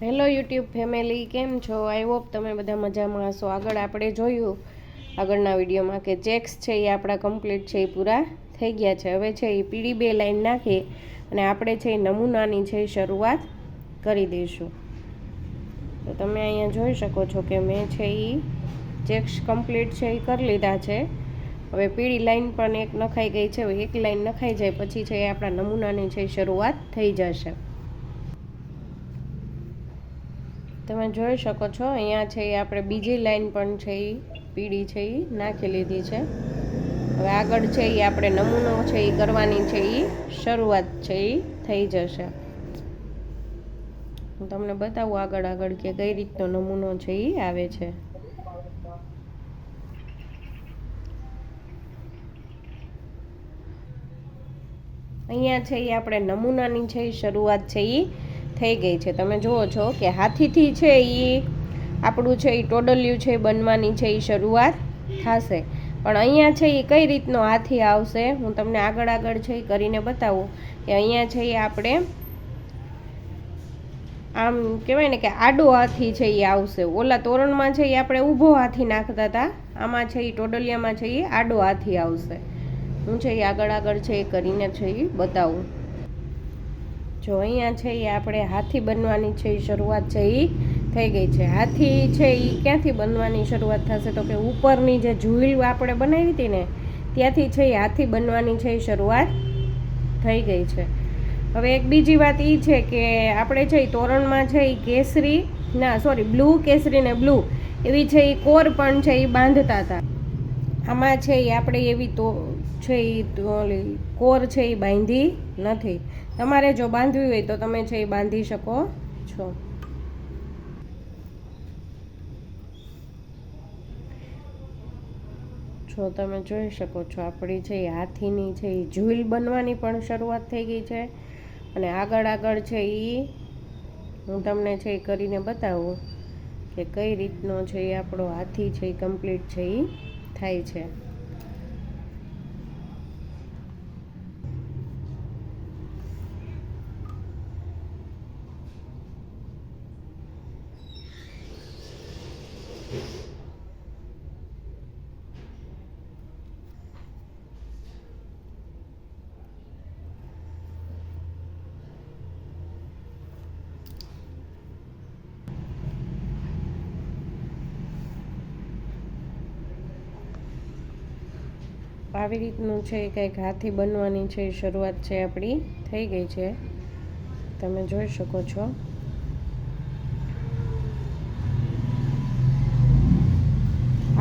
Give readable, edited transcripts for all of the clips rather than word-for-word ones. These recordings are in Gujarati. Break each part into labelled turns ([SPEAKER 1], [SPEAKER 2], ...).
[SPEAKER 1] હેલો યુટ્યુબ ફેમિલી, કેમ છો? આઈ હોપ તમે બધા મજામાં હશો. આગળ આપણે જોયું આગળના વિડીયોમાં કે ચેક્સ છે એ આપણા કમ્પ્લીટ છે, એ પૂરા થઈ ગયા છે. હવે છે એ પીળી 2 લાઈન નાખી અને આપણે છે એ નમૂનાની છે શરૂઆત કરી દઈશું. તો તમે અહીંયા જોઈ શકો છો કે મેં છે એ ચેક્સ કમ્પ્લીટ છે એ કરી લીધા છે. હવે પીળી લાઈન પણ એક નખાઈ ગઈ છે. હવે એક લાઈન નખાઈ જાય પછી છે એ આપણા નમૂનાની છે શરૂઆત થઈ જશે. તમે જોઈ શકો છો અહીંયા છે એ આપણે બીજી લાઈન પણ છે એ પીળી છે એ નાખી લીધી છે. હવે આગળ છે એ આપણે નમૂનો છે એ કરવાની છે એ શરૂઆત છે એ થઈ જશે. હું તમને બતાવું આગળ કે કઈ રીતનો નમૂનો છે એ આવે છે. અહીંયા છે એ આપણે નમૂનાની છે એ શરૂઆત છે એ થઈ ગઈ છે. તમે જુઓ છો કે હાથીથી છે એ આપણું છે એ ટોડલિયું છે બનવાની છે એ શરૂઆત થશે. પણ અહીંયા છે એ કઈ રીતનો હાથી આવશે હું તમને આગળ છે એ કરીને બતાવું કે અહીંયા છે એ આપણે આમ કહેવાય ને કે આડો હાથી છે એ આવશે. ઓલા તોરણમાં છે એ આપણે ઊભો હાથી નાખતા હતા, આમાં છે એ ટોડલિયામાં છે એ આડો હાથી આવશે. હું છે એ આગળ છે એ કરીને છે એ બતાવું. જો અહીંયા છે એ આપણે હાથી બનવાની છે એ શરૂઆત છે એ થઈ ગઈ છે. હાથી છે એ ક્યાંથી બનવાની શરૂઆત થશે તો કે ઉપરની જે ઝૂલ આપણે બનાવી હતી ને ત્યાંથી છે એ હાથી બનવાની છે એ શરૂઆત થઈ ગઈ છે. હવે એક બીજી વાત એ છે કે આપણે છે એ તોરણમાં છે એ બ્લુ કેસરી ને બ્લુ એવી છે એ કોર પણ છે એ બાંધતા હતા. આમાં છે એ આપણે એવી તો છે એ કોર છે એ બાંધી નથી. તમારે જો બાંધવી હોય તો તમે છે એ બાંધી શકો છો. જો તમે જોઈ શકો છો આપણી છે એ હાથીની છે એ ઝૂલ બનવાની પણ શરૂઆત થઈ ગઈ છે. અને આગળ છે એ હું તમને છે એ કરીને બતાવું કે કઈ રીતનો છે એ આપણો હાથી છે એ કમ્પ્લીટ છે એ થાય છે. આવી રીતનું છે કંઈક હાથી બનવાની છે શરૂઆત છે આપણી થઈ ગઈ છે. તમે જોઈ શકો છો.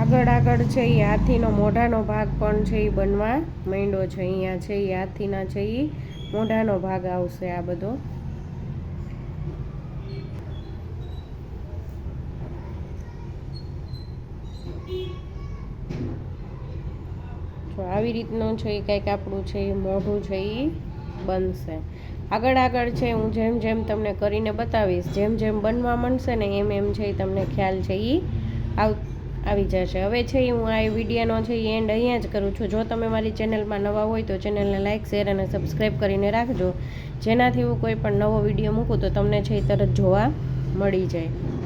[SPEAKER 1] આગળ છે એ હાથીનો મોઢાનો ભાગ પણ છે એ બનવા માંડ્યો છે. અહીંયા છે એ હાથીના છે એ મોઢાનો ભાગ આવશે આ બધો. તો આવી રીતનું છે એ કંઈક આપણું છે એ મોઢું છે એ બનશે. આગળ છે હું જેમ તમને કરીને બતાવીશ, જેમ બનવા માંડશે ને એમ છે એ તમને ખ્યાલ છે એ આવી જશે. હવે છે હું આ વિડીયોનો છે એ એન્ડ અહીંયા જ કરું છું. જો તમે મારી ચેનલમાં નવા હોય તો ચેનલને લાઇક, શેર અને સબસ્ક્રાઈબ કરીને રાખજો, જેનાથી હું કોઈ પણ નવો વિડીયો મૂકું તો તમને છે એ તરત જોવા મળી જાય.